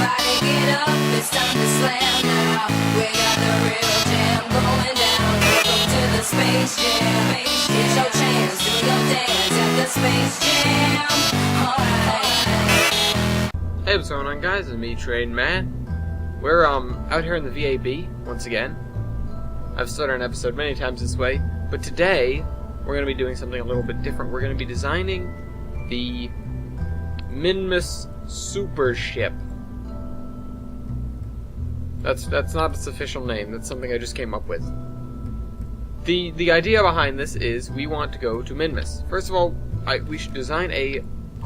Everybody get up, it's time to slam now. We got the real jam going down. Welcome to the Space Jam. Here's your chance, do your dance at the Space Jam. Alright. Hey, what's going on, guys? It's me, Train Man. We're out here in the VAB once again. I've started an episode many times this way, but today we're going to be doing something a little bit different. We're going to be designing the Minmus Super Ship. That's not its official name. That's something I just came up with. The idea behind this is we want to go to Minmus. First of all, we should design a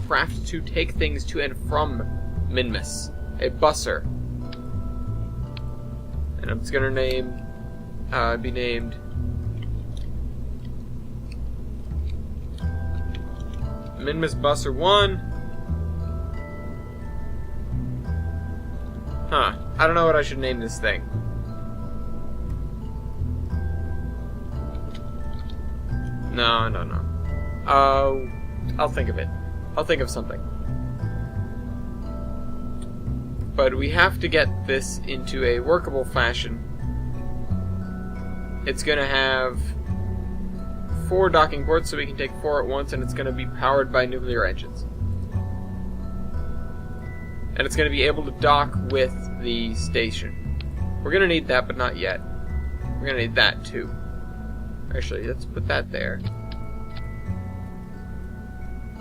craft to take things to and from Minmus. A busser. And it's gonna be named Minmus Busser 1. Huh. I don't know what I should name this thing. No. I'll think of it. I'll think of something. But we have to get this into a workable fashion. It's gonna have 4 docking ports, so we can take 4 at once, and it's gonna be powered by nuclear engines. And it's gonna be able to dock with the station. We're gonna need that, but not yet. We're gonna need that too. Actually, let's put that there.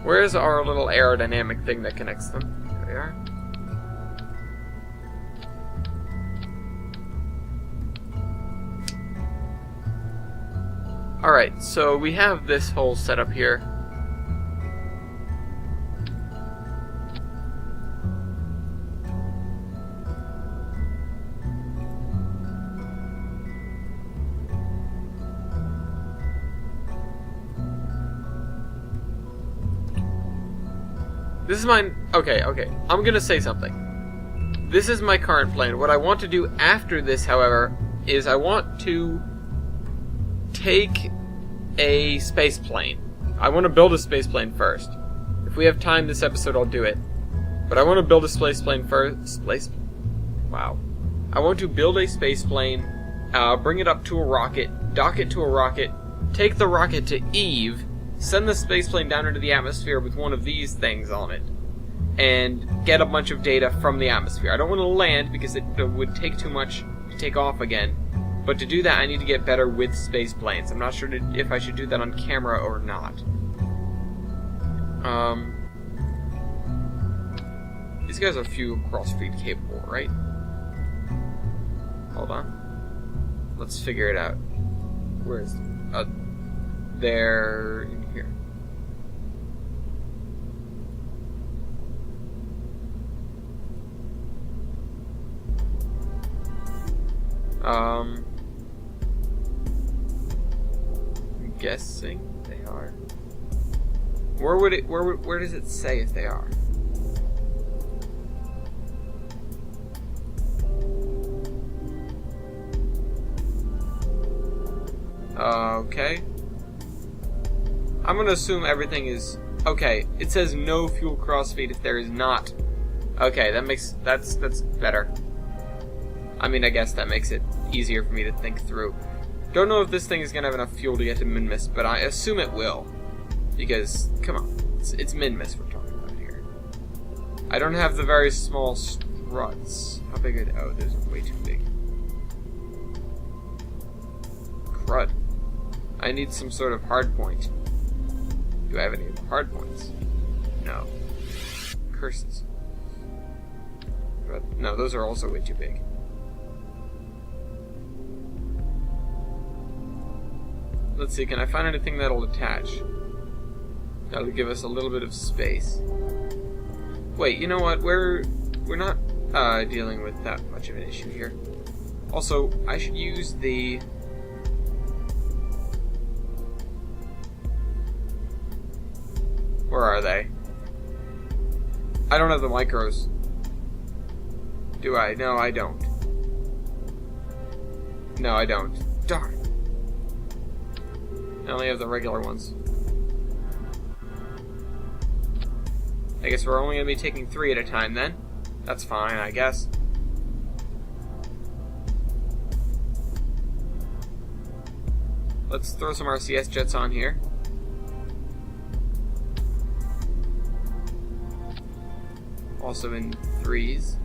Where's our little aerodynamic thing that connects them? There we are. Alright, so we have this whole setup here. This is mine. Okay. I'm gonna say something. This is my current plan. What I want to do after this, however, is I want to take a space plane. I want to build a space plane first. If we have time this episode, I'll do it. But I want to build a space plane first. Wow. I want to build a space plane, bring it up to a rocket, dock it to a rocket, take the rocket to Eve, send the space plane down into the atmosphere with one of these things on it, and get a bunch of data from the atmosphere. I don't want to land because it would take too much to take off again. But to do that, I need to get better with space planes. I'm not sure if I should do that on camera or not. These guys are fuel cross-feed capable, right? Hold on. Let's figure it out. Where's... they're in here. I'm guessing they are. Where does it say if they are? Okay. I'm gonna assume everything is okay. It says no fuel crossfeed if there is not. Okay, that's better. I mean, I guess that makes it easier for me to think through. Don't know if this thing is gonna have enough fuel to get to Minmus, but I assume it will. Because, come on, it's Minmus we're talking about here. I don't have the very small struts. How big are they? Oh, those are way too big. Crud. I need some sort of hard point. Do I have any hard points? No. Curses. But, no, those are also way too big. Let's see, can I find anything that'll attach? That'll give us a little bit of space. Wait, you know what? We're not dealing with that much of an issue here. Also, I should use the... Where are they? I don't have the micros. Do I? No, I don't. No, I don't. Darn. I only have the regular ones. I guess we're only going to be taking 3 at a time then. That's fine, I guess. Let's throw some RCS jets on here. Also in threes.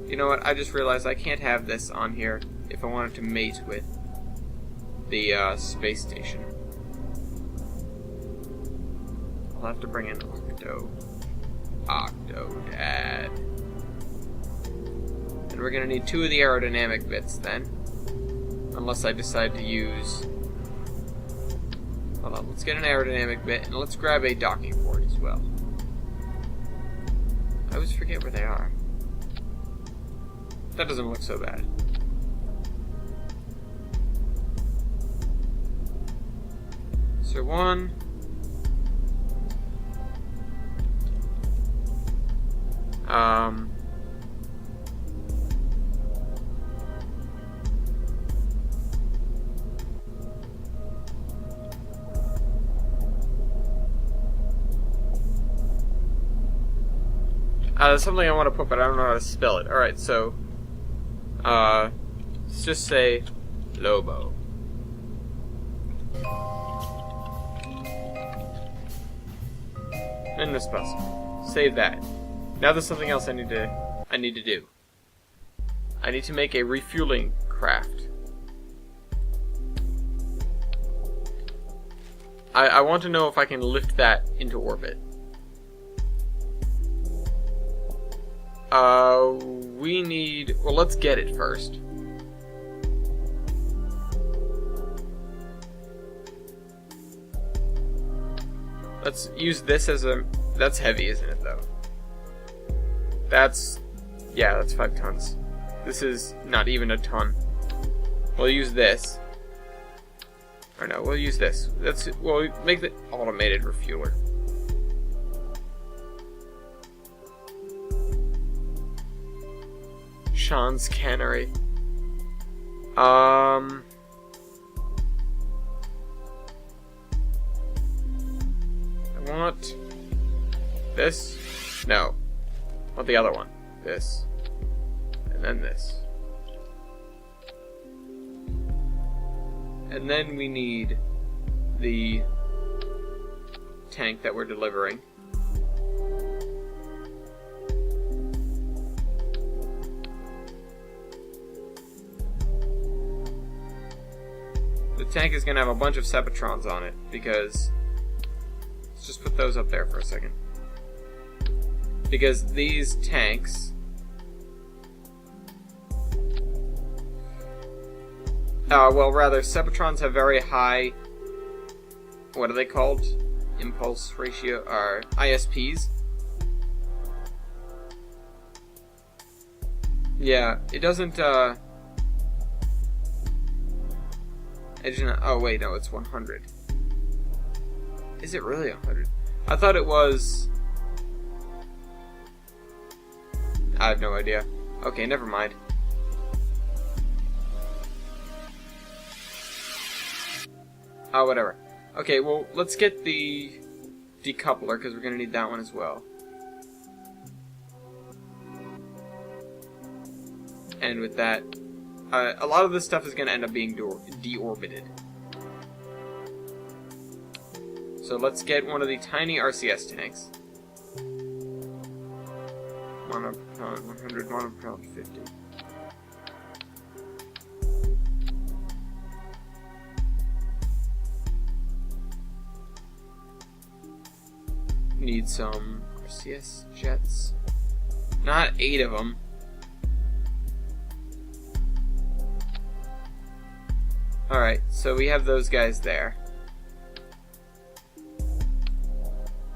You know what? I just realized I can't have this on here if I wanted to mate with the space station. I'll have to bring in Octodad. And we're gonna need 2 of the aerodynamic bits then. Unless I decide to use... Hold on, let's get an aerodynamic bit and let's grab a docking port as well. I always forget where they are. That doesn't look so bad. So 1. There's something I want to put, but I don't know how to spell it. Alright, so... let's just say... Lobo. And this possible. Save that. Now there's something else I need to do. I need to make a refueling craft. I want to know if I can lift that into orbit. We need... Well, let's get it first. Let's use this as a... That's heavy, isn't it, though? That's... Yeah, that's 5 tons. This is not even a ton. We'll use this. Or no, we'll use this. We'll make the automated refueler. Sean's Cannery. I want this. No. I want the other one. This. And then this. And then we need the tank that we're delivering. The tank is going to have a bunch of Sepatrons on it, because... Let's just put those up there for a second. Because these tanks... well, rather, Sepatrons have very high... What are they called? Impulse ratio, or ISPs. Yeah, it doesn't, oh wait, no, it's 100. Is it really 100? I thought it was... I have no idea. Okay, never mind. Oh, whatever. Okay, well, let's get the decoupler, because we're going to need that one as well. And with that, a lot of this stuff is going to end up being deorbited. So let's get one of the tiny RCS tanks. Monopropellant 100, monopropellant 50. Need some RCS jets. Not 8 of them. Alright, so we have those guys there.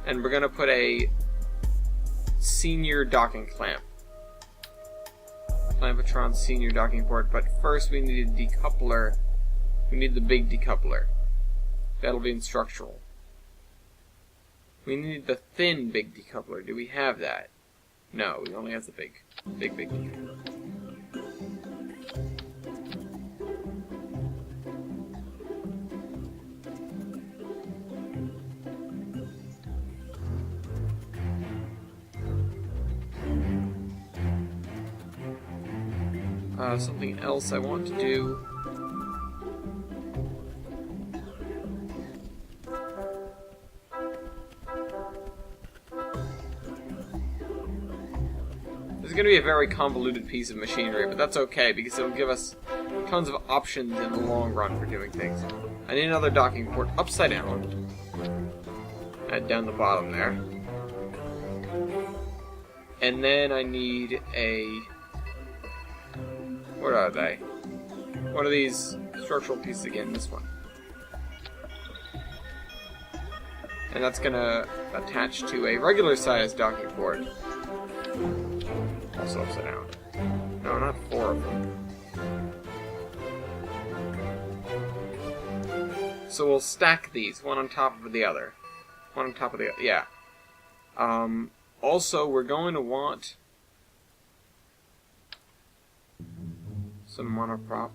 And we're gonna put a senior docking clamp. Clampatron senior docking port, but first we need a decoupler. We need the big decoupler. That'll be in structural. We need the thin big decoupler. Do we have that? No, we only have the big decoupler. Something else I want to do. This is going to be a very convoluted piece of machinery, but that's okay, because it'll give us tons of options in the long run for doing things. I need another docking port upside down. And down the bottom there. And then I need a... What are they? What are these structural pieces again? This one. And that's gonna attach to a regular sized docking port. Also upside down. No, not 4 of them. So we'll stack these, one on top of the other. One on top of the other, yeah. Also, we're going to want some monoprop.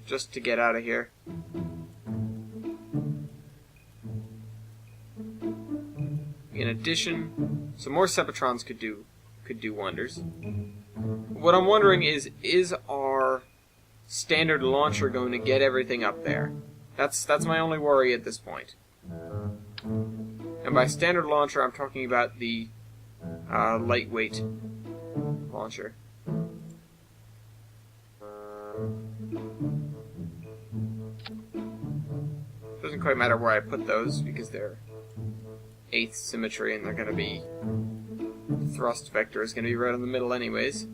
Just to get out of here. In addition, some more Separatrons could do wonders. What I'm wondering is our standard launcher going to get everything up there? That's my only worry at this point. And by standard launcher, I'm talking about the lightweight launcher. Doesn't quite matter where I put those because they're 8th symmetry and they're going to be... thrust vector is going to be right in the middle anyways.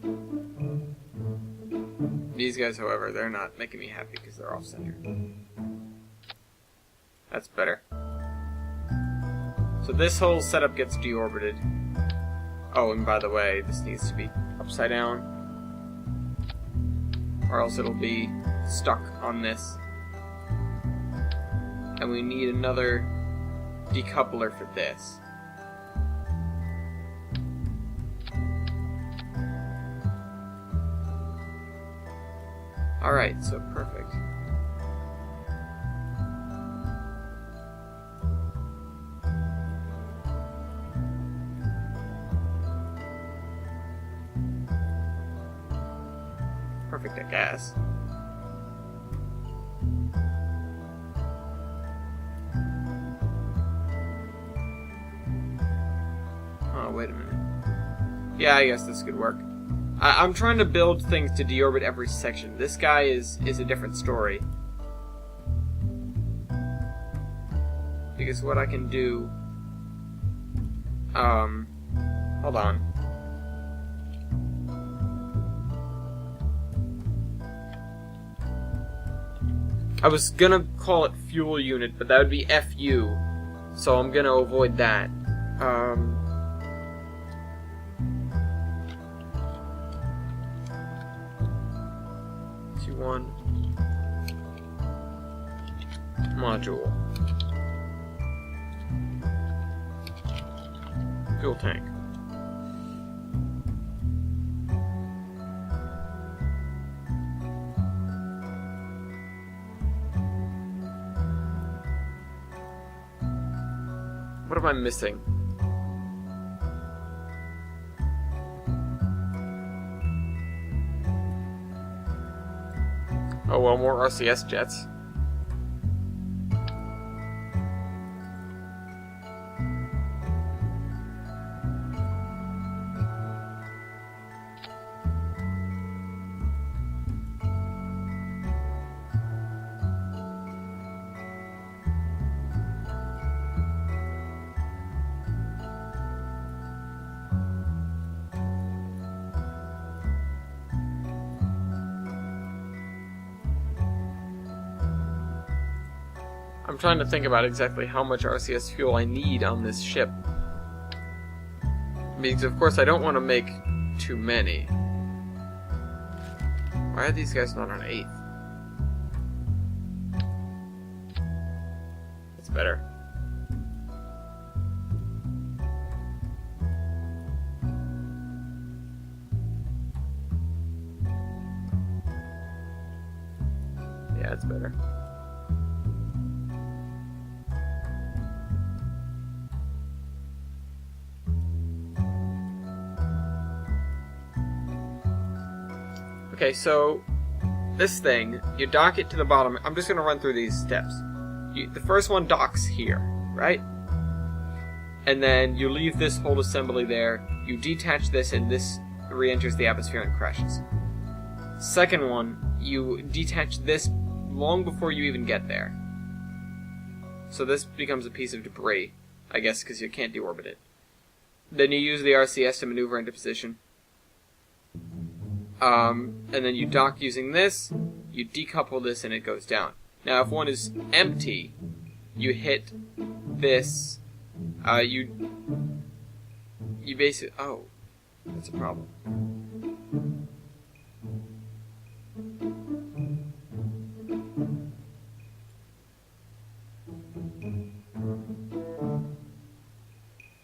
These guys, however, they're not making me happy because they're off-center. That's better. So this whole setup gets deorbited. Oh, and by the way, this needs to be upside down. Or else it'll be stuck on this. And we need another decoupler for this. Alright, so perfect. Perfect, I guess. Oh, wait a minute. Yeah, I guess this could work. I'm trying to build things to deorbit every section. This guy is a different story. Because what I can do... hold on. I was gonna call it fuel unit, but that would be FU. So I'm gonna avoid that. One module. Fuel tank. What am I missing? Oh well, more RCS jets. I'm trying to think about exactly how much RCS fuel I need on this ship. Because, of course, I don't want to make too many. Why are these guys not on 8th? It's better. Yeah, it's better. Okay, so this thing, you dock it to the bottom. I'm just going to run through these steps. The first one docks here, right? And then you leave this whole assembly there. You detach this, and this re-enters the atmosphere and crashes. Second one, you detach this long before you even get there. So this becomes a piece of debris, I guess, because you can't deorbit it. Then you use the RCS to maneuver into position. And then you dock using this, you decouple this, and it goes down. Now, if one is empty, you hit this, you basically, oh, that's a problem.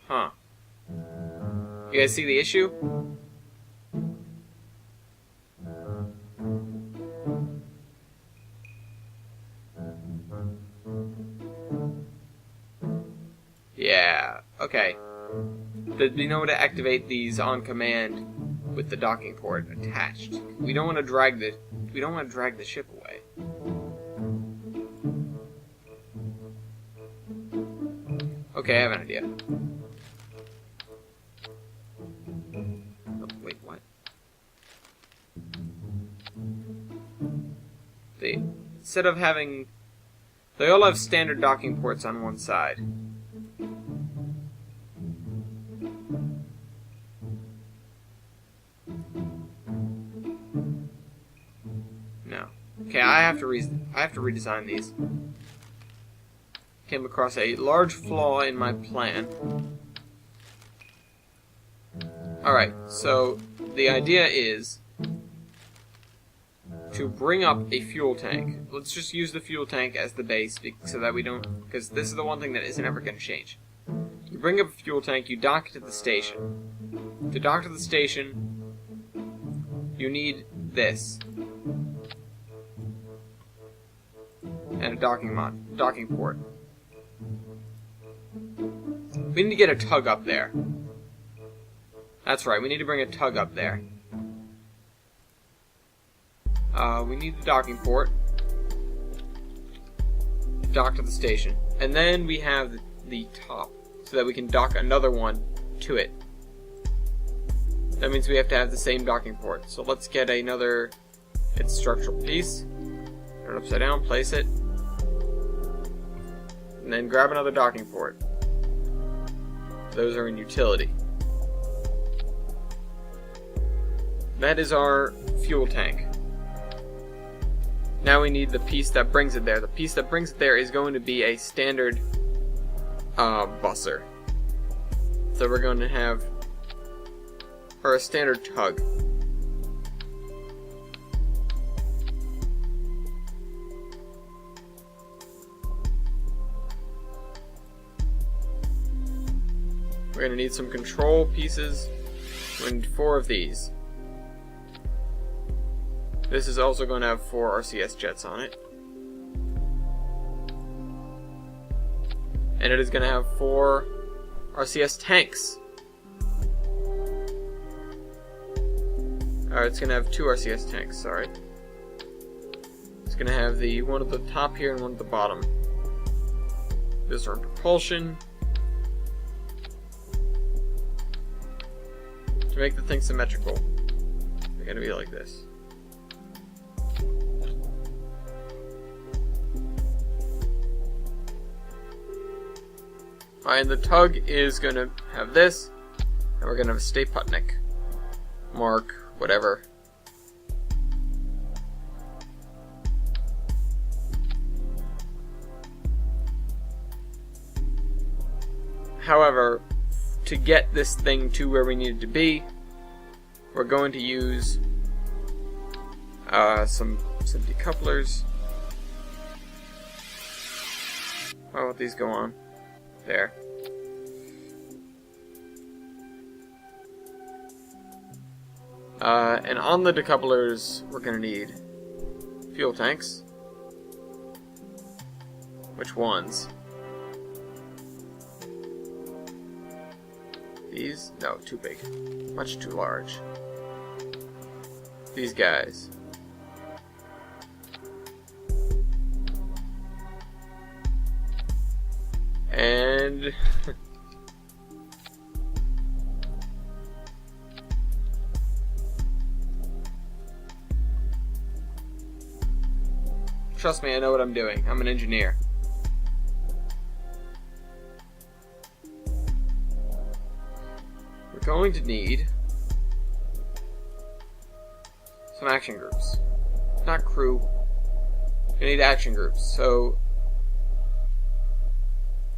Huh. You guys see the issue? Yeah, okay. You know to activate these on command with the docking port attached. We don't want to drag the ship away. Okay, I have an idea. Oh, wait, what? Instead of having... They all have standard docking ports on one side. No. Okay, I have to redesign these. Came across a large flaw in my plan. Alright, so the idea is to bring up a fuel tank. Let's just use the fuel tank as the base so that we don't... Because this is the one thing that isn't ever going to change. You bring up a fuel tank, you dock it to the station. To dock to the station, you need this. And a docking port. We need to get a tug up there. That's right, we need to bring a tug up there. We need the docking port. Dock to the station. And then we have the top, so that we can dock another one to it. That means we have to have the same docking port. So let's get another... It's structural piece. Turn it upside down, place it. And then grab another docking port. Those are in utility. That is our fuel tank. Now we need the piece that brings it there. The piece that brings it there is going to be a standard busser. So we're going to have... Or a standard tug. We're going to need some control pieces. We need 4 of these. This is also going to have 4 RCS jets on it. And it is going to have 4 RCS tanks. It's going to have 2 RCS tanks, sorry. It's going to have the one at the top here and one at the bottom. These are propulsion. To make the thing symmetrical, they're going to be like this. Alright, and the tug is going to have this, and we're going to have a Stay Putnik. Mark, whatever. However, to get this thing to where we need it to be, we're going to use some decouplers. Why won't these go on? There. And on the decouplers, we're going to need fuel tanks. Which ones? These? No, too big. Much too large. these guys. And trust me, I know what I'm doing. I'm an engineer. We're going to need some action groups. Not crew. We need action groups. So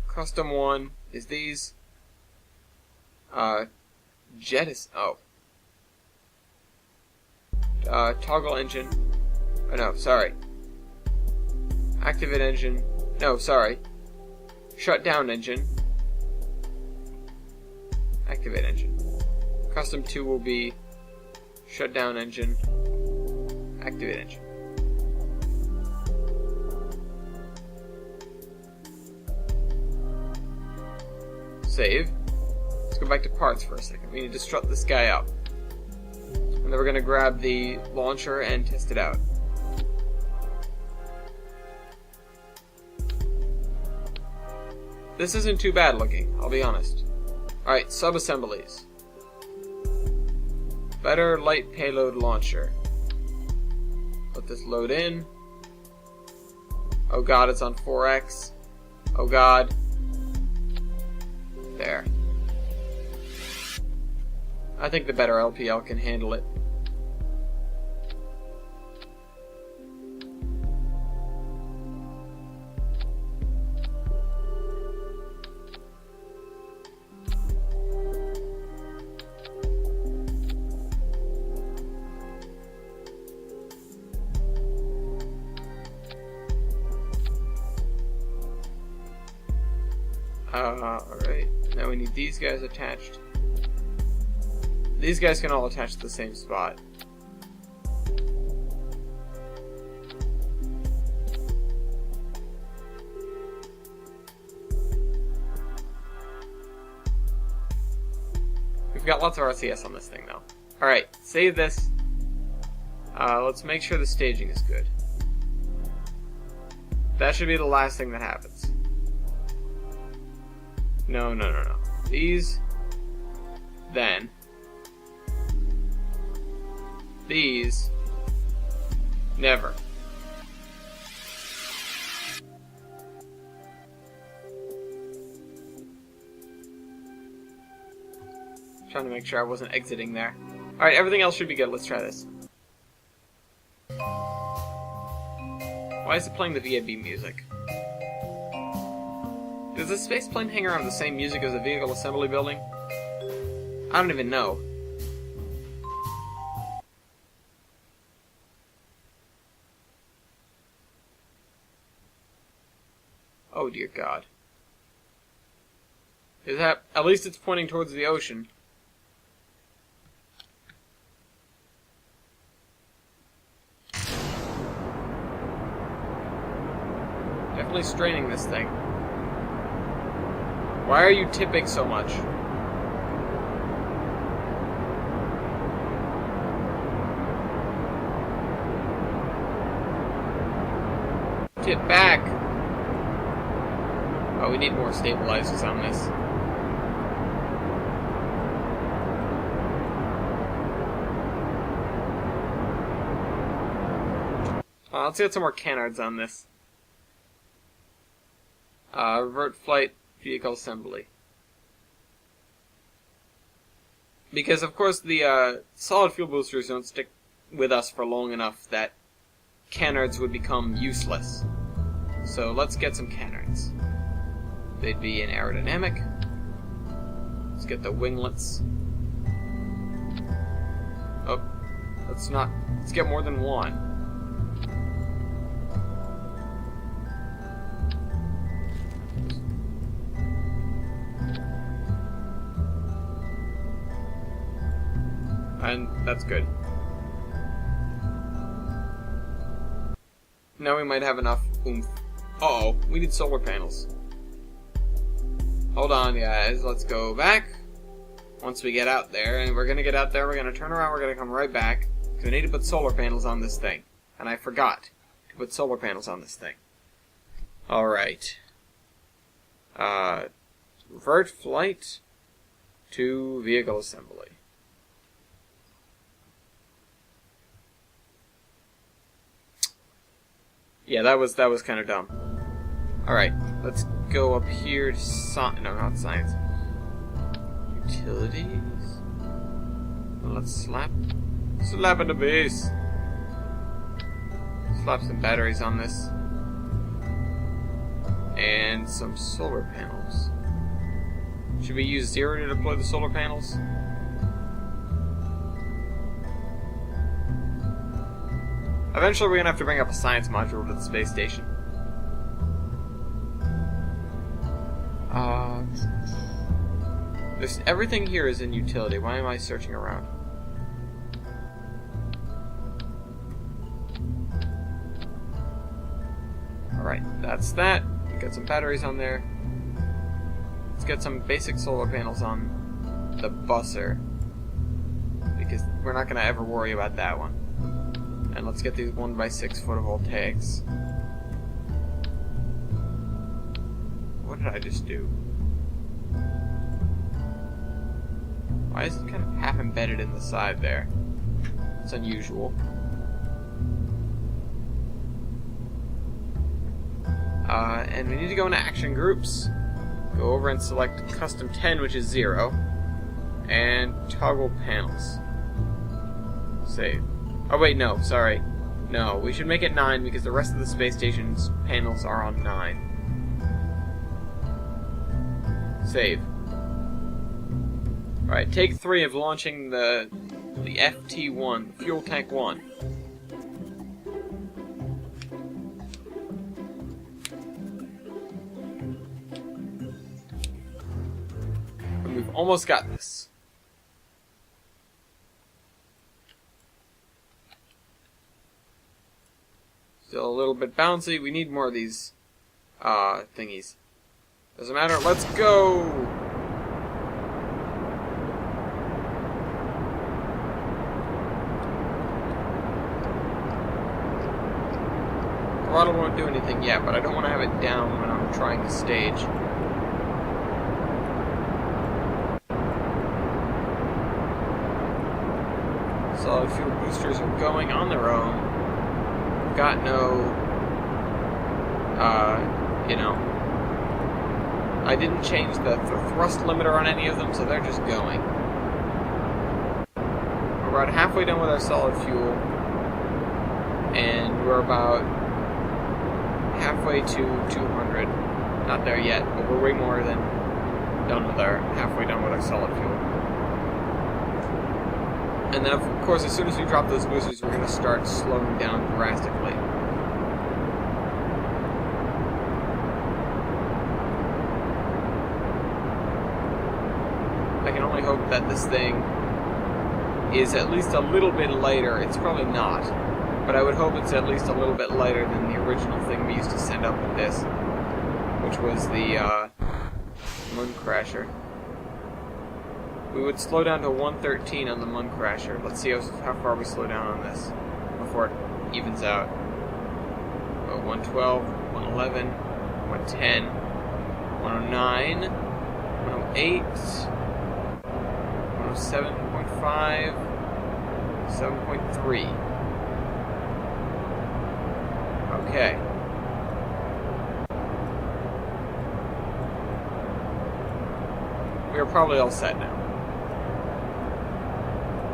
custom one is these. Toggle engine. Oh no, sorry. Activate engine. No, sorry. Shut down engine. Activate engine. Custom 2 will be shut down engine. Activate engine. Save. Let's go back to parts for a second. We need to strut this guy up. And then we're going to grab the launcher and test it out. This isn't too bad looking, I'll be honest. Alright, sub-assemblies. Better light payload launcher. Let this load in. Oh god, it's on 4x. Oh god. There. I think the better LPL can handle it. Alright, now we need these guys attached. These guys can all attach to the same spot. We've got lots of RCS on this thing though. Alright, save this. Let's make sure the staging is good. That should be the last thing that happens. No. These, then, these, never. Trying to make sure I wasn't exiting there. Alright, everything else should be good. Let's try this. Why is it playing the VAB music? Does the space plane hang around the same music as a vehicle assembly building? I don't even know. Oh dear God. Is that... At least it's pointing towards the ocean. Definitely straining this thing. Why are you tipping so much? Tip back! Oh, we need more stabilizers on this. Let's get some more canards on this. Revert flight vehicle assembly. Because, of course, the solid fuel boosters don't stick with us for long enough that canards would become useless. So let's get some canards. They'd be in aerodynamic. Let's get the winglets. Oh, let's get more than one. And that's good. Now we might have enough oomph. Uh-oh, we need solar panels. Hold on, guys. Let's go back. Once we get out there, and we're gonna get out there, we're gonna turn around, we're gonna come right back. So we need to put solar panels on this thing. And I forgot to put solar panels on this thing. Alright. Revert flight to vehicle assembly. Yeah, that was kind of dumb. Alright, let's go up here to no, not science. Utilities. Let's slap in the base. Slap some batteries on this. And some solar panels. Should we use 0 to deploy the solar panels? Eventually we're gonna have to bring up a science module to the space station. Everything here is in utility. Why am I searching around? Alright, that's that. Got some batteries on there. Let's get some basic solar panels on the busser, because we're not gonna ever worry about that one. And let's get these 1x6 photovoltaics. What did I just do? Why is it kind of half embedded in the side there? It's unusual. And we need to go into action groups. Go over and select custom 10, which is 0. And toggle panels. Save. Oh wait, no, sorry. No, we should make it 9 because the rest of the space station's panels are on 9. Save. Alright, take 3 of launching the FT1, Fuel Tank 1. And we've almost got this. Still a little bit bouncy. We need more of these thingies. Doesn't matter. Let's go! Throttle won't do anything yet, but I don't want to have it down when I'm trying to stage. Solid fuel boosters are going on their own. Got no, you know, I didn't change the thrust limiter on any of them, so they're just going. We're about halfway done with our solid fuel, and we're about halfway to 200. Not there yet, but we're way more than halfway done with our solid fuel. And then, of course, as soon as we drop those boosters, we're going to start slowing down drastically. I can only hope that this thing is at least a little bit lighter. It's probably not, but I would hope it's at least a little bit lighter than the original thing we used to send up with this, which was the Moon Crasher. We would slow down to 113 on the Moon Crasher. Let's see how far we slow down on this before it evens out. 112, 111, 110, 109, 108, 107.5, 7.3. Okay. We are probably all set now.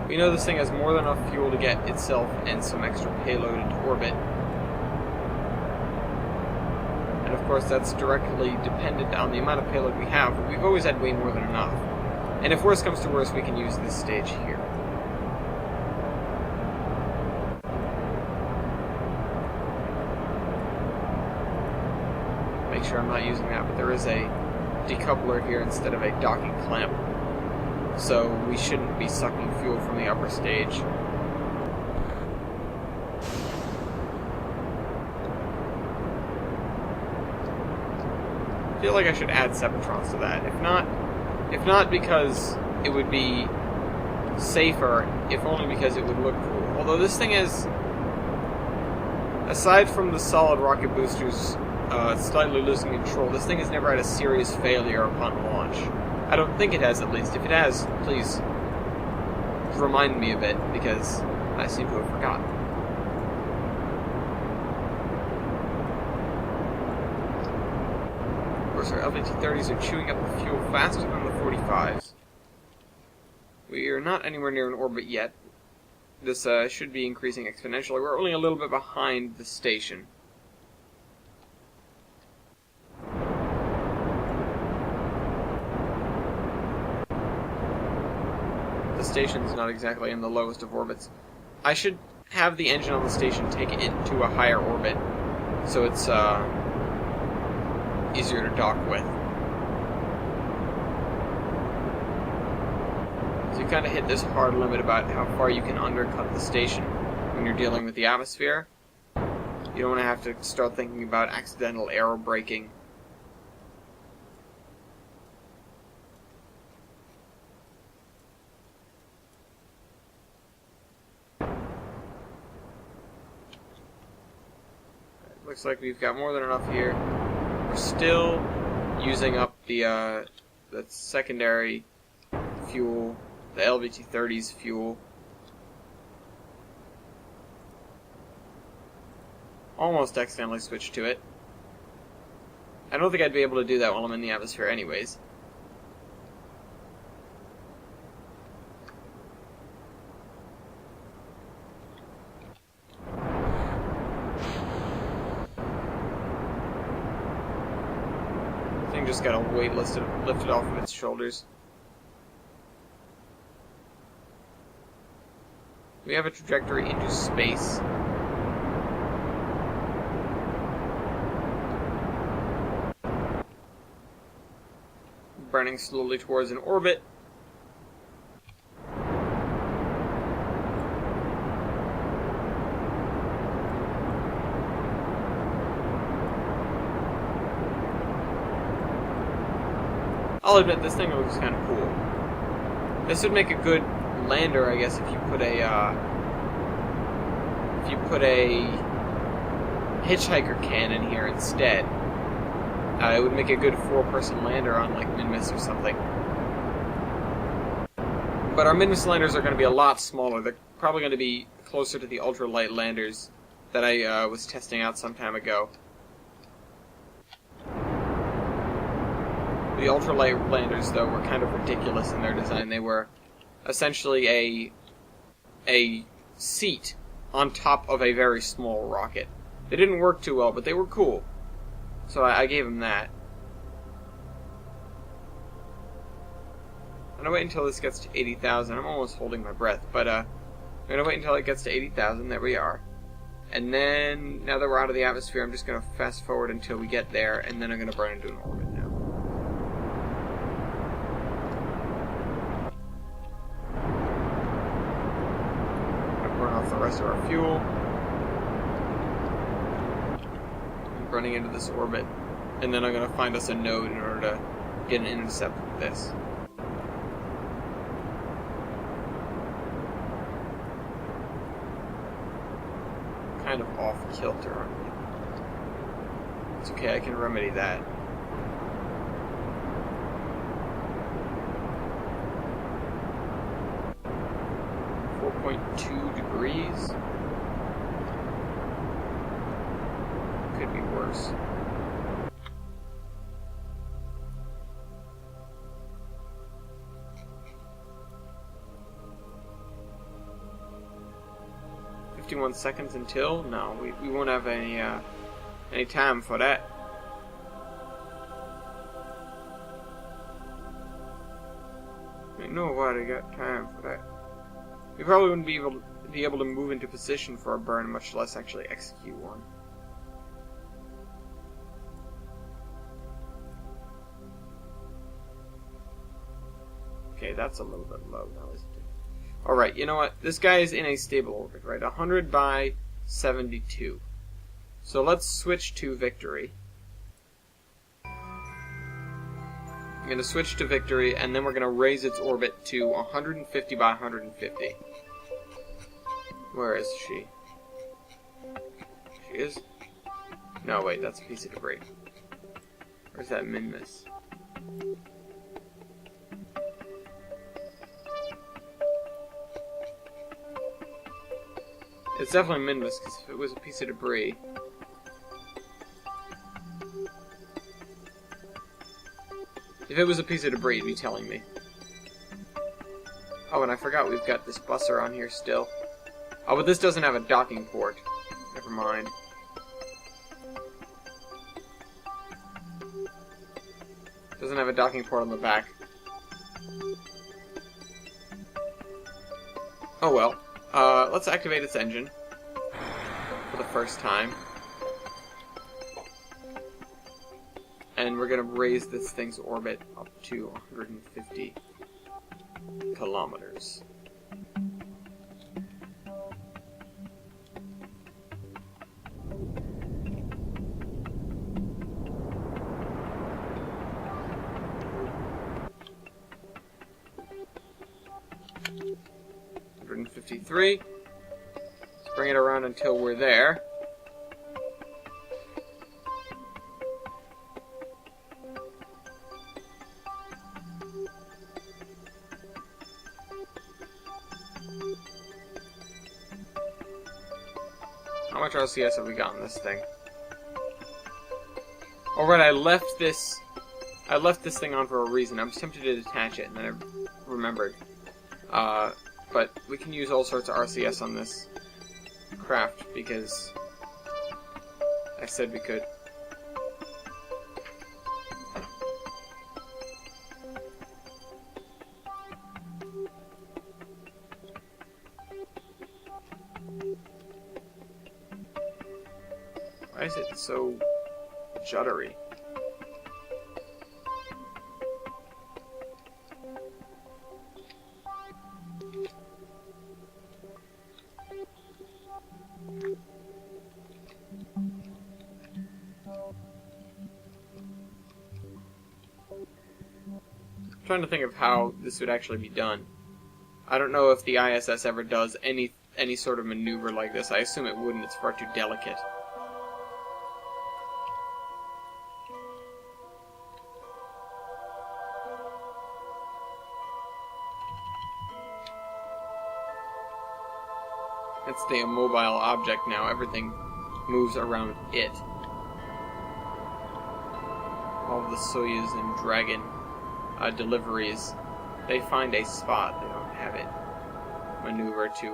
We know this thing has more than enough fuel to get itself and some extra payload into orbit. And of course that's directly dependent on the amount of payload we have, but we've always had way more than enough. And if worse comes to worse, we can use this stage here. Make sure I'm not using that, but there is a decoupler here instead of a docking clamp. So we shouldn't be sucking fuel from the upper stage. I feel like I should add Separatrons to that. If not because it would be safer, if only because it would look cool. Although this thing is, aside from the solid rocket boosters slightly losing control, this thing has never had a serious failure upon launch. I don't think it has, at least. If it has, please remind me of it, because I seem to have forgotten. Of course, our LVT-30s are chewing up the fuel faster than the 45s. We are not anywhere near an orbit yet. This should be increasing exponentially. We're only a little bit behind the station. The station's not exactly in the lowest of orbits. I should have the engine on the station take it to a higher orbit, so it's easier to dock with. So you kind of hit this hard limit about how far you can undercut the station when you're dealing with the atmosphere. You don't want to have to start thinking about accidental aero braking. Looks like we've got more than enough here. We're still using up the secondary fuel, the LVT-30's fuel. Almost accidentally switched to it. I don't think I'd be able to do that while I'm in the atmosphere anyways. Just got a weight lifted off of its shoulders. We have a trajectory into space. Burning slowly towards an orbit. I'll admit, this thing looks kind of cool. This would make a good lander, I guess, if you put a hitchhiker cannon here instead. It would make a good 4-person lander on like Minmus or something. But our Minmus landers are going to be a lot smaller. They're probably going to be closer to the ultralight landers that I was testing out some time ago. The ultralight landers, though, were kind of ridiculous in their design. They were essentially a seat on top of a very small rocket. They didn't work too well, but they were cool. So I gave them that. I'm going to wait until this gets to 80,000. I'm almost holding my breath, but I'm going to wait until it gets to 80,000. There we are. And then, now that we're out of the atmosphere, I'm just going to fast forward until we get there, and then I'm going to burn into an orbit now. Burn off the rest of our fuel. I'm running into this orbit, and then I'm going to find us a node in order to get an intercept with this. Kind of off kilter, aren't we? It's okay, I can remedy that. .2 degrees. Could be worse. .51 seconds until? No, we won't have any time for that. Ain't nobody got time for that. We probably wouldn't be able to move into position for a burn, much less actually execute one. Okay, that's a little bit low now, isn't it? Alright, you know what? This guy is in a stable orbit, right? 100 by 72. So let's switch to Victory. I'm going to switch to Victory, and then we're going to raise its orbit to 150 by 150. Where is she? She is? No, wait, that's a piece of debris. Where's that Minmus? It's definitely Minmus, because if it was a piece of debris... If it was a piece of debris, it'd be telling me. Oh, and I forgot we've got this busser on here still. Oh, but this doesn't have a docking port. Never mind. Doesn't have a docking port on the back. Oh well. Let's activate its engine. For the first time. And we're gonna raise this thing's orbit up to 150 kilometers. $153. Let's bring it around until we're there. How much RCS have we got on this thing? Alright, I left this thing on for a reason. I was tempted to detach it, and then I remembered. But we can use all sorts of RCS on this craft, because I said we could. Why is it so juddery? I'm trying to think of how this would actually be done. I don't know if the ISS ever does any sort of maneuver like this. I assume it wouldn't. It's far too delicate. It's the immobile object now. Everything moves around it. All of the Soyuz and Dragon deliveries, they find a spot. They don't have it maneuver to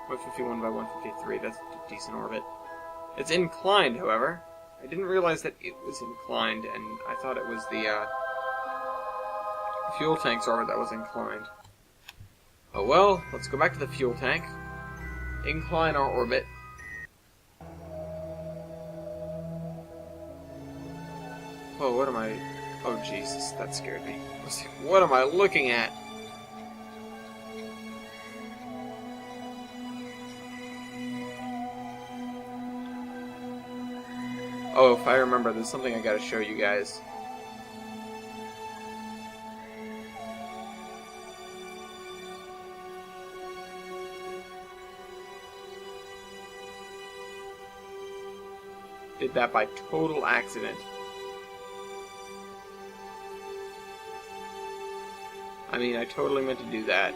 151 by 153. That's a decent orbit. It's inclined, however. I didn't realize that it was inclined, and I thought it was the fuel tank's orbit that was inclined. Oh well, let's go back to the fuel tank. Incline our orbit. Oh, what am I... Oh, Jesus, that scared me. What am I looking at? Oh, if I remember, there's something I gotta show you guys. Did that by total accident. I mean, I totally meant to do that.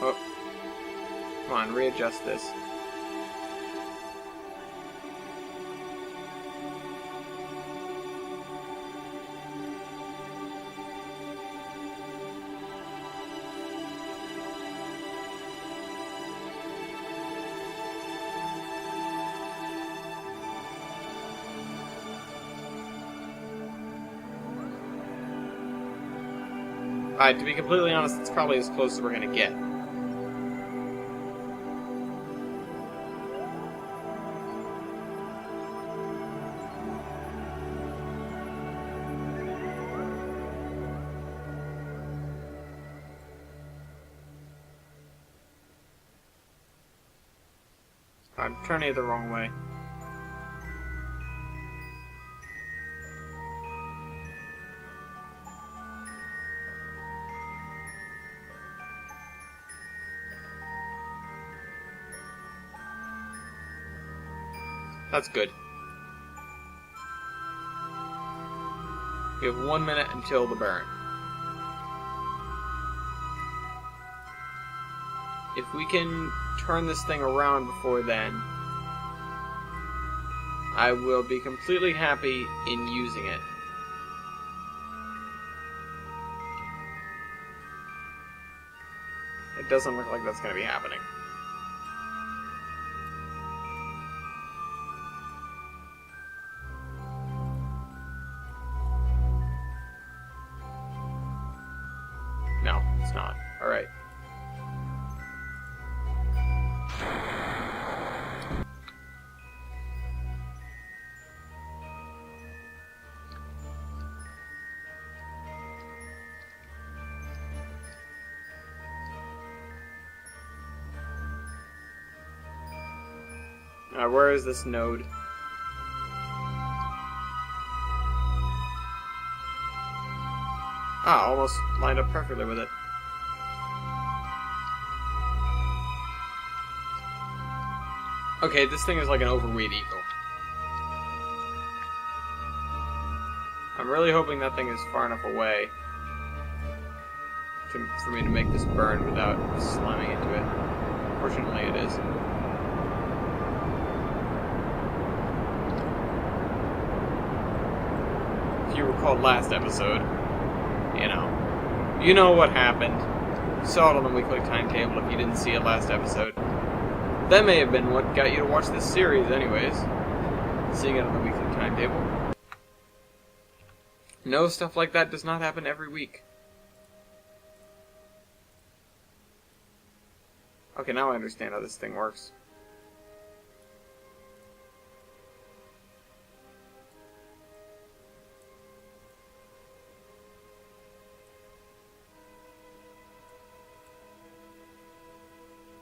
Oh. Come on, readjust this. Alright, to be completely honest, it's probably as close as we're gonna get. I'm turning it the wrong way. That's good. We have 1 minute until the burn. If we can turn this thing around before then, I will be completely happy in using it. It doesn't look like that's going to be happening. No, it's not. Alright. Where is this node? Ah, almost lined up perfectly with it. Okay, this thing is like an overweight eagle. I'm really hoping that thing is far enough away for me to make this burn without slamming into it. Fortunately, it is. If you recall last episode, you know what happened. You saw it on the weekly timetable if you didn't see it last episode. That may have been what got you to watch this series anyways. Seeing it on the weekly timetable. No, stuff like that does not happen every week. Okay, now I understand how this thing works.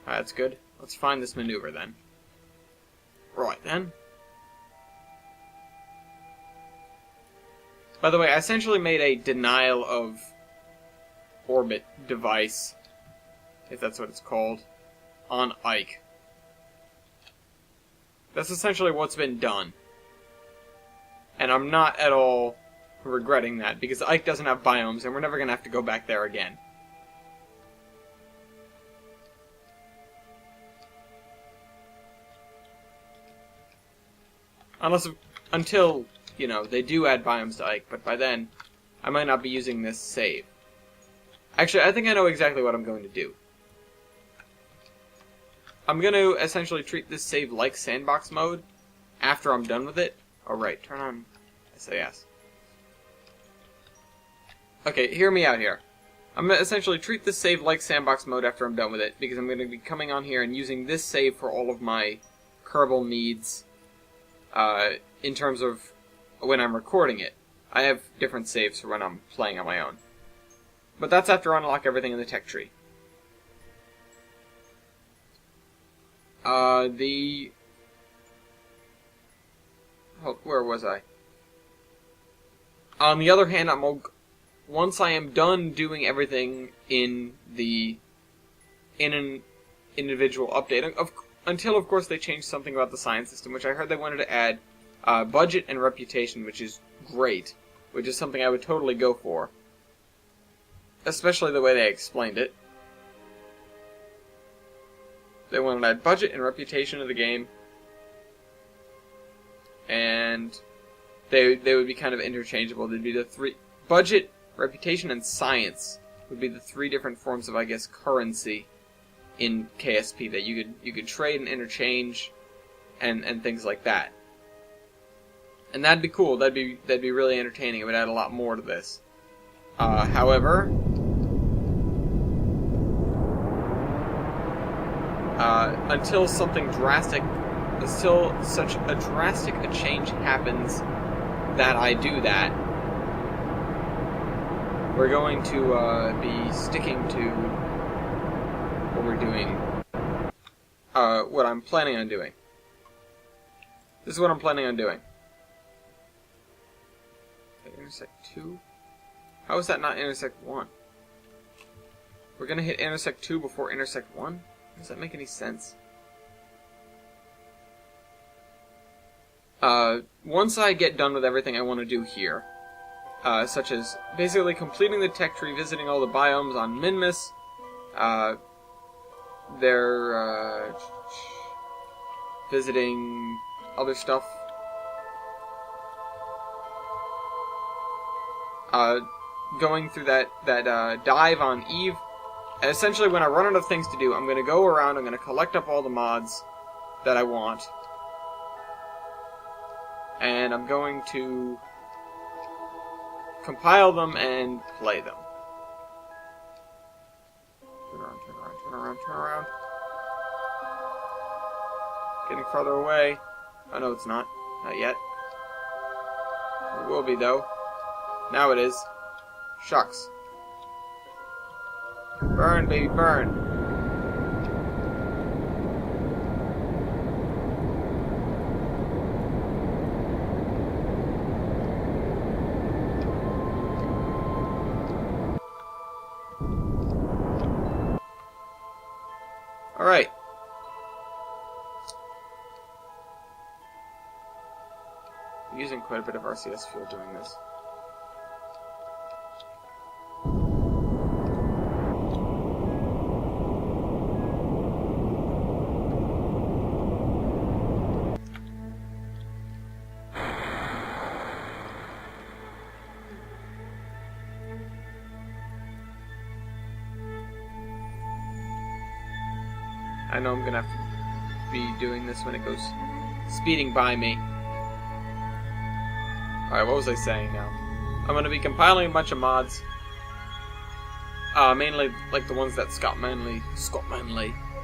That's good. Let's find this maneuver then. Right then. By the way, I essentially made a denial of orbit device, if that's what it's called, on Ike. That's essentially what's been done. And I'm not at all regretting that, because Ike doesn't have biomes, and we're never going to have to go back there again. Until, they do add biomes to Ike, but by then, I might not be using this save. Actually, I think I know exactly what I'm going to do. I'm going to essentially treat this save like sandbox mode after I'm done with it. Oh, right, turn on SAS. Okay, hear me out here. I'm going to essentially treat this save like sandbox mode after I'm done with it, because I'm going to be coming on here and using this save for all of my Kerbal needs. In terms of when I'm recording it. I have different saves for when I'm playing on my own. But that's after I unlock everything in the tech tree. Where was I? On the other hand, once I am done doing everything in an individual update, until of course they changed something about the science system, which I heard they wanted to add budget and reputation, which is great, which is something I would totally go for. Especially the way they explained it. They wanted to add budget and reputation to the game, and they would be kind of interchangeable. They'd be the three... Budget, reputation, and science would be the three different forms of, I guess, currency in KSP that you could trade and interchange and things like that. And that'd be cool. That'd be really entertaining. It would add a lot more to this. However, until such a drastic change happens that I do that, we're going to be sticking to what we're doing, what I'm planning on doing. This is what I'm planning on doing. Okay, intersect 2? How is that not intersect 1? We're gonna hit intersect 2 before intersect 1? Does that make any sense? Once I get done with everything I want to do here, such as basically completing the tech tree, visiting all the biomes on Minmus, visiting other stuff, going through that dive on Eve. And essentially, when I run out of things to do, I'm going to go around, I'm going to collect up all the mods that I want, and I'm going to compile them and play them. Turn around, turn around, turn around, turn around. Getting farther away. Oh no, it's not. Not yet. It will be, though. Now it is. Shucks. Burn, baby, burn. Alright. I'm using quite a bit of RCS fuel doing this. I know I'm gonna have to be doing this when it goes speeding by me. Alright, what was I saying now? I'm gonna be compiling a bunch of mods. Mainly like the ones that Scott Manley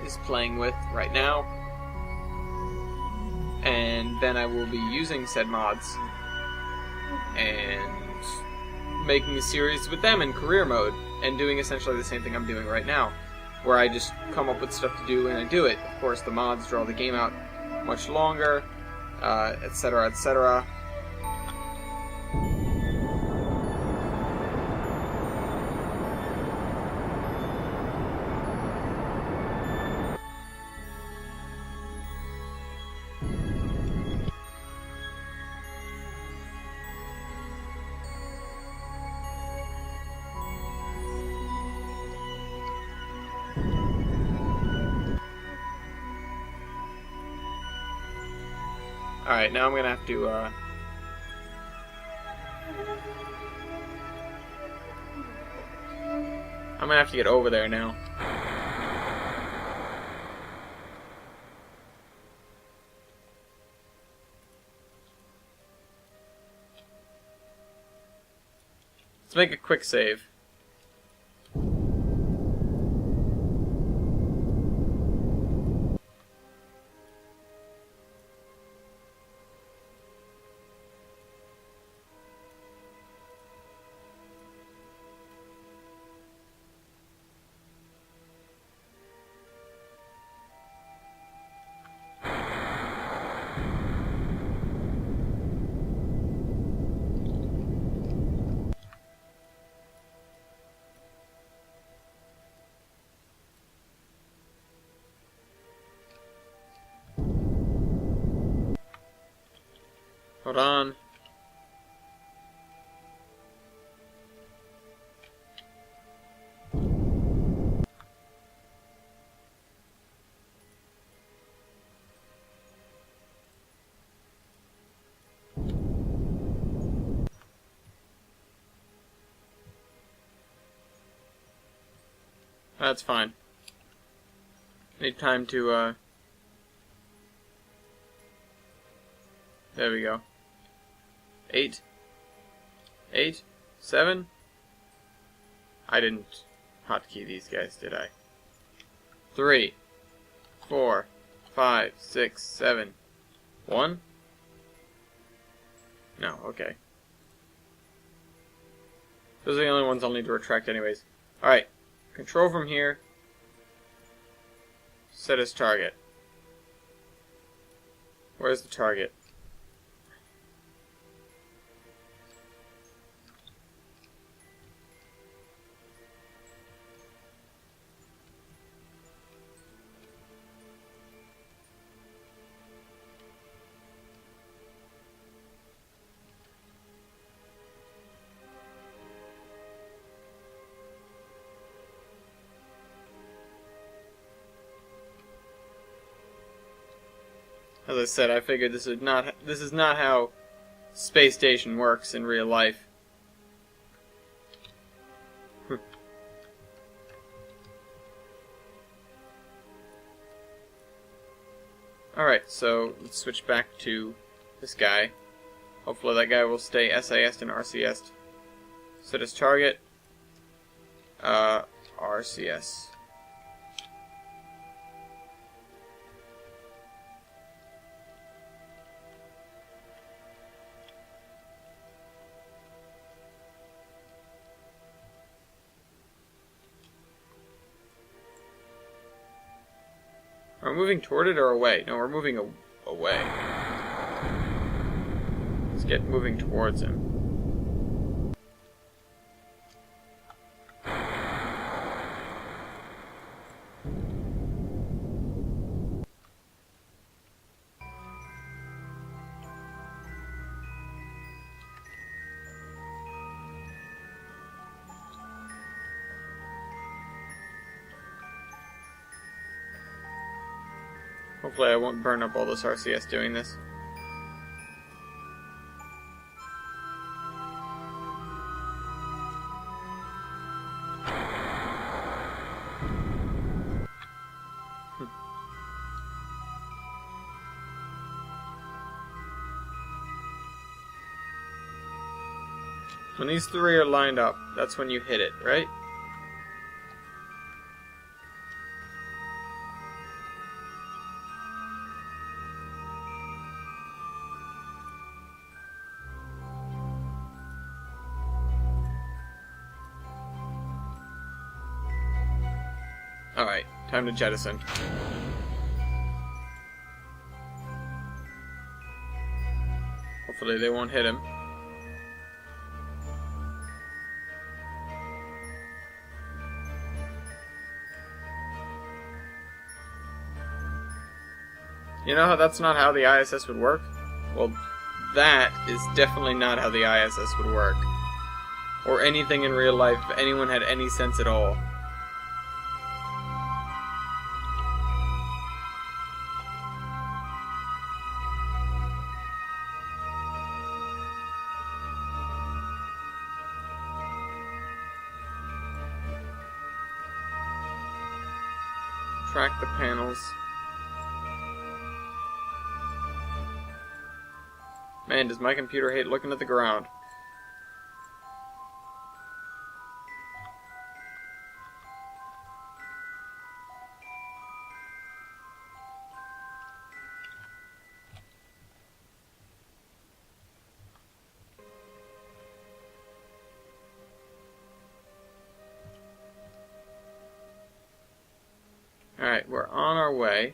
is playing with right now. And then I will be using said mods and making a series with them in career mode and doing essentially the same thing I'm doing right now, where I just come up with stuff to do and I do it. Of course, the mods draw the game out much longer, etc., etc. Alright, now I'm gonna have to, I'm gonna have to get over there now. Let's make a quick save. Hold on. That's fine. Need time to, there we go. 8, 7. I didn't hotkey these guys, did I? 3, 4, 5, 6, 7, 1. No, okay. Those are the only ones I'll need to retract anyways. Alright, control from here. Set as target. Where's the target? As I said, I figured this is not how space station works in real life. Alright, so let's switch back to this guy. Hopefully that guy will stay SIS and RCS. Set as target. RCS. Are we moving toward it or away? No, we're moving away. Let's get moving towards him. Hopefully I won't burn up all this RCS doing this. When these three are lined up, that's when you hit it, right? Alright, time to jettison. Hopefully they won't hit him. You know how that's not how the ISS would work? Well, that is definitely not how the ISS would work. Or anything in real life, if anyone had any sense at all. Track the panels. Man, does my computer hate looking at the ground. Alright, we're on our way.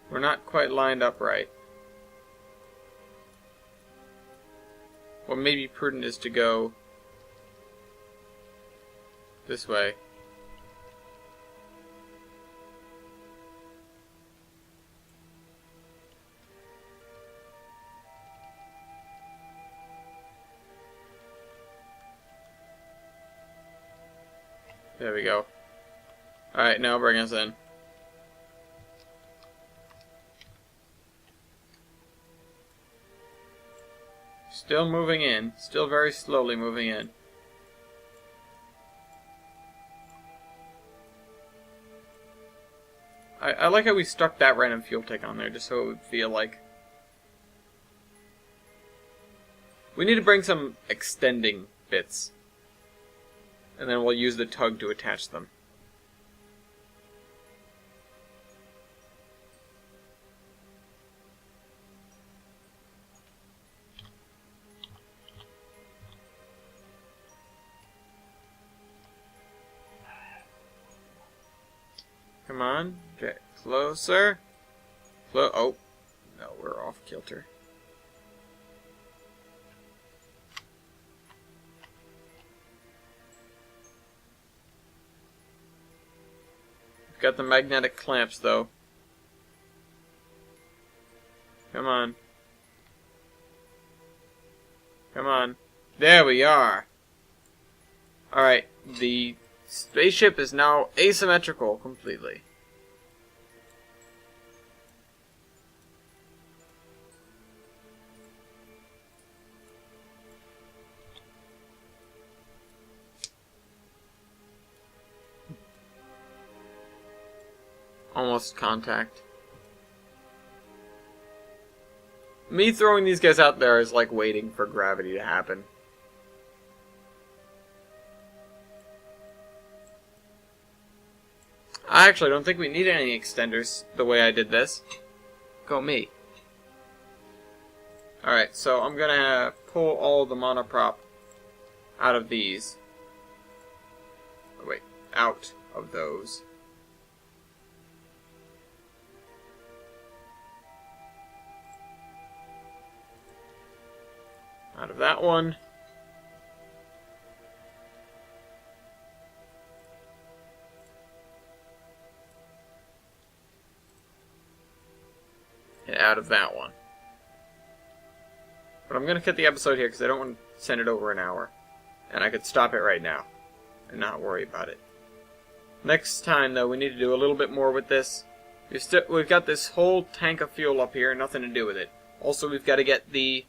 We're not quite lined up right. What may be prudent is to go this way. There we go. Alright, now bring us in. Still moving in. Still very slowly moving in. I like how we stuck that random fuel tank on there, just so it would feel like... We need to bring some extending bits. And then we'll use the tug to attach them. Come on, get closer. Oh, no, we're off kilter. We've got the magnetic clamps, though. Come on. Come on. There we are. Alright, the spaceship is now asymmetrical completely. Almost contact. Me throwing these guys out there is like waiting for gravity to happen. I actually don't think we need any extenders the way I did this. Go me. Alright, so I'm gonna pull all the monoprop out of these. Oh, wait, out of those. Out of that one. And out of that one. But I'm going to cut the episode here because I don't want to send it over an hour. And I could stop it right now and not worry about it. Next time, though, we need to do a little bit more with this. We've got this whole tank of fuel up here, nothing to do with it. Also, we've got to get the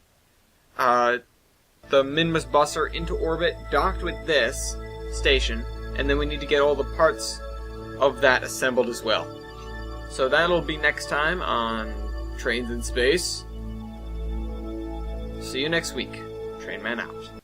Minmus Busser into orbit, docked with this station, and then we need to get all the parts of that assembled as well. So that'll be next time on Trains in Space. See you next week. Trainman out.